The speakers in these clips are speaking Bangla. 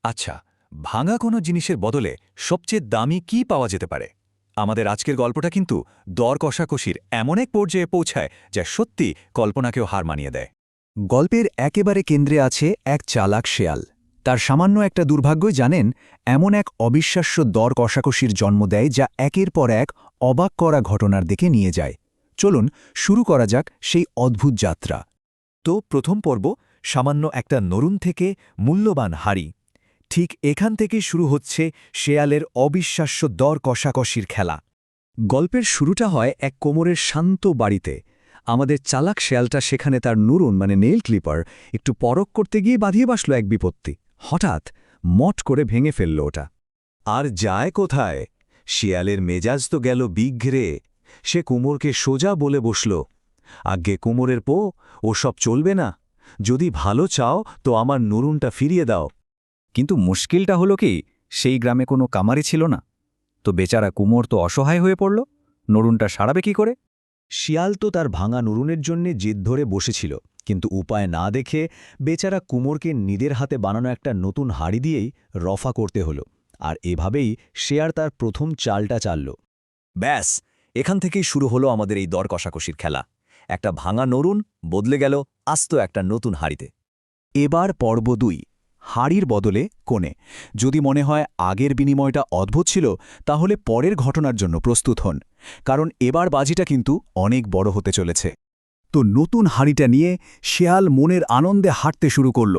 আচ্ছা, ভাঙা কোনো জিনিসের বদলে সবচেয়ে দামি কি পাওয়া যেতে পারে? আমাদের আজকের গল্পটা কিন্তু দর কষাকষির এমন এক পর্যায়ে পৌঁছায় যা সত্যি কল্পনাকেও হার মানিয়ে দেয়। গল্পের একেবারে কেন্দ্রে আছে এক চালাক শেয়াল। তার সামান্য একটা দুর্ভাগ্যই জানেন এমন এক অবিশ্বাস্য দর কষাকষির জন্ম দেয় যা একের পর এক অবাক করা ঘটনার দিকে নিয়ে যায়। চলুন শুরু করা যাক সেই অদ্ভুত যাত্রা। তো প্রথম পর্ব, সামান্য একটা নরুন থেকে মূল্যবান হাড়ি। ঠিক এখান থেকেই শুরু হচ্ছে শেয়ালের অবিশ্বাস্য দর কষাকষির খেলা। গল্পের শুরুটা হয় এক কোমরের শান্ত বাড়িতে। আমাদের চালাক শেয়ালটা সেখানে তার নুরুন নেইল ক্লিপার একটু পরখ করতে গিয়ে বাঁধিয়ে বসল এক বিপত্তি। হঠাৎ মট করে ভেঙে ফেলল ওটা। আর যায় কোথায়? শিয়ালের মেজাজ তো গেল বিঘ্রে। সে কুমোরকে সোজা বলে বসল, আজ্ঞে কুমোরের পো, ওসব চলবে না। যদি ভালো চাও তো আমার নুরুনটা ফিরিয়ে দাও। কিন্তু মুশকিলটা হলো কি, সেই গ্রামে কোনো কামারি ছিল না। তো বেচারা কুমোর তো অসহায় হয়ে পড়ল। নরুনটা সারাবে কি করে? শিয়াল তো তার ভাঙা নুরুনের জন্যে জিদ ধরে বসেছিল, কিন্তু উপায় না দেখে বেচারা কুমোরকে নিজের হাতে বানানো একটা নতুন হাড়ি দিয়েই রফা করতে হলো। আর এভাবেই সে আর তার প্রথম চালটা চালল। ব্যাস, এখান থেকেই শুরু হলো আমাদের এই দর কষাকষির খেলা। একটা ভাঙা নরুন বদলে গেল আস্ত একটা নতুন হাড়িতে। এবার পর্ব ২, হাড়ির বদলে কোণে। যদি মনে হয় আগের বিনিময়টা অদ্ভুত ছিল, তাহলে পরের ঘটনার জন্য প্রস্তুত হন, কারণ এবার বাজিটা কিন্তু অনেক বড় হতে চলেছে। তো নতুন হাড়িটা নিয়ে শেয়াল মনের আনন্দে হাঁটতে শুরু করল।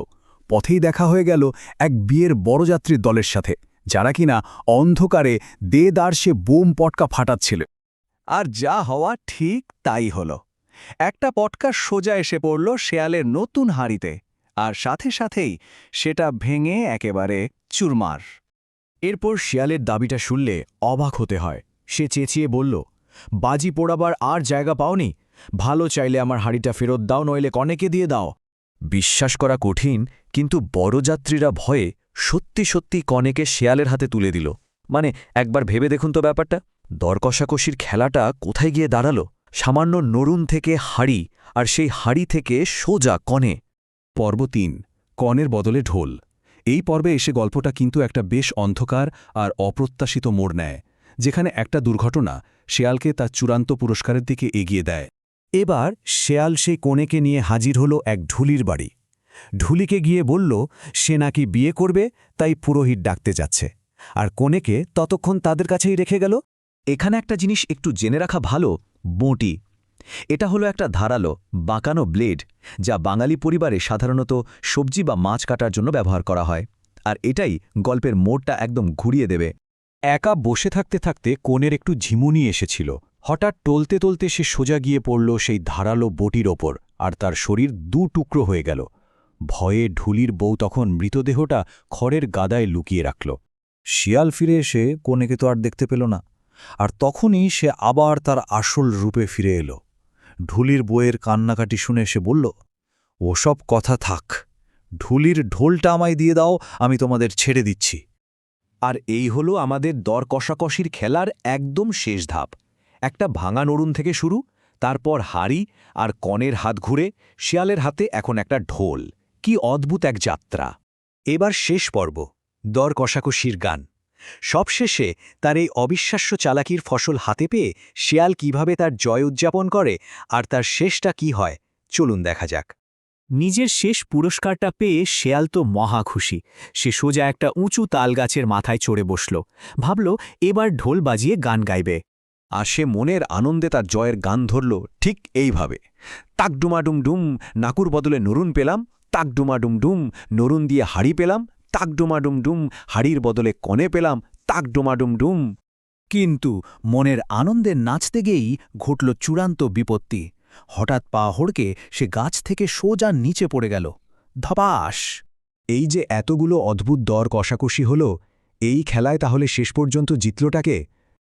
পথেই দেখা হয়ে গেল এক বিয়ের বড়যাত্রীর দলের সাথে, যারা কিনা অন্ধকারে দেদারসে বোম পটকা ফাটাচ্ছিল। আর যা হওয়া ঠিক তাই হল। একটা পটকা সোজা এসে পড়ল শেয়ালের নতুন হাড়িতে, আর সাথে সাথেই সেটা ভেঙে একেবারে চুরমার। এরপর শিয়ালের দাবিটা শুনলে অবাক হতে হয়। সে চেঁচিয়ে বলল, বাজি পোড়াবার আর জায়গা পাওনি? ভালো চাইলে আমার হাড়িটা ফেরত দাও, নইলে কনেকে দিয়ে দাও। বিশ্বাস করা কঠিন, কিন্তু বড়যাত্রীরা ভয়ে সত্যি সত্যি কনেকে শেয়ালের হাতে তুলে দিল। একবার ভেবে দেখুন তো ব্যাপারটা, দর কষাকষির খেলাটা কোথায় গিয়ে দাঁড়ালো? সামান্য নরুন থেকে হাড়ি, আর সেই হাড়ি থেকে সোজা কনে। পর্ব ৩, কনের বদলে ঢোল। এই পর্বে এসে গল্পটা কিন্তু একটা বেশ অন্ধকার আর অপ্রত্যাশিত মোড় নেয়, যেখানে একটা দুর্ঘটনা শেয়ালকে তার চূড়ান্ত পুরস্কারের দিকে এগিয়ে দেয়। এবার শেয়াল সেই কনেকে নিয়ে হাজির হলো এক ঢুলির বাড়ি। ঢুলিকে গিয়ে বলল সে নাকি বিয়ে করবে, তাই পুরোহিত ডাকতে যাচ্ছে। আর কনেকে ততক্ষণ তাদের কাছেই রেখে গেল। এখানে একটা জিনিস একটু জেনে রাখা ভালো, বঁটি। এটা হলো একটা ধারালো বাঁকানো ব্লেড, যা বাঙালি পরিবারে সাধারণত সবজি বা মাছ কাটার জন্য ব্যবহার করা হয়। আর এটাই গল্পের মোড়টা একদম ঘুরিয়ে দেবে। একা বসে থাকতে থাকতে কোণের একটু ঝিমুনি এসেছিল। হঠাৎ টলতে টলতে সে সোজা গিয়ে পড়ল সেই ধারালো বটির ওপর, আর তার শরীর দু টুকরো হয়ে গেল। ভয়ে ঢুলির বউ তখন মৃতদেহটা খড়ের গাদায় লুকিয়ে রাখল। শিয়াল ফিরে এসে কোণেকে তো আর দেখতে পেল না, আর তখনই সে আবার তার আসল রূপে ফিরে এলো। ঢুলির বউয়ের কান্নাকাটি শুনে সে বলল, ওসব কথা থাক, ঢুলির ঢোলটা আমায় দিয়ে দাও, আমি তোমাদের ছেড়ে দিচ্ছি। আর এই হলো আমাদের দর কষাকষির খেলার একদম শেষ ধাপ। একটা ভাঙা নরুন থেকে শুরু, তারপর হাড়ি, আর কনের হাত ঘুরে শিয়ালের হাতে এখন একটা ঢোল। কি অদ্ভুত এক যাত্রা! এবার শেষ পর্ব, দর কষাকষির গান। সবশেষে তার এই অবিশ্বাস্য চালাকির ফসল হাতে পেয়ে শিয়াল কিভাবে তার জয় উদযাপন করে, আর তার শেষটা কি হয়, চলুন দেখা যাক। নিজের শেষ পুরস্কারটা পেয়ে শেয়াল তো মহা খুশি। সে সোজা একটা উঁচু তালগাছের মাথায় চড়ে বসল। ভাবল এবার ঢোল বাজিয়ে গান গাইবে। আর সে মনের আনন্দে তার জয়ের গান ধরল ঠিক এইভাবে, তাক ডুমাডুম ডুম, নাকুর বদলে নরুন পেলাম, তাক ডুমাডুম ডুম, নরুন দিয়ে হাড়ি পেলাম, তাক ডুমাডুম ডুম, হাড়ির বদলে কনে পেলাম, তাক ডুমাডুম ডুম। কিন্তু মনের আনন্দে নাচতে গিয়েই ঘটল চূড়ান্ত বিপত্তি। হঠাৎ পা হড়কে সে গাছ থেকে সোজা নিচে পড়ে গেল। ধপাস! এই যে এতগুলো অদ্ভুত দর কষাকষি হল, এই খেলায় তাহলে শেষ পর্যন্ত জিতলটাকে?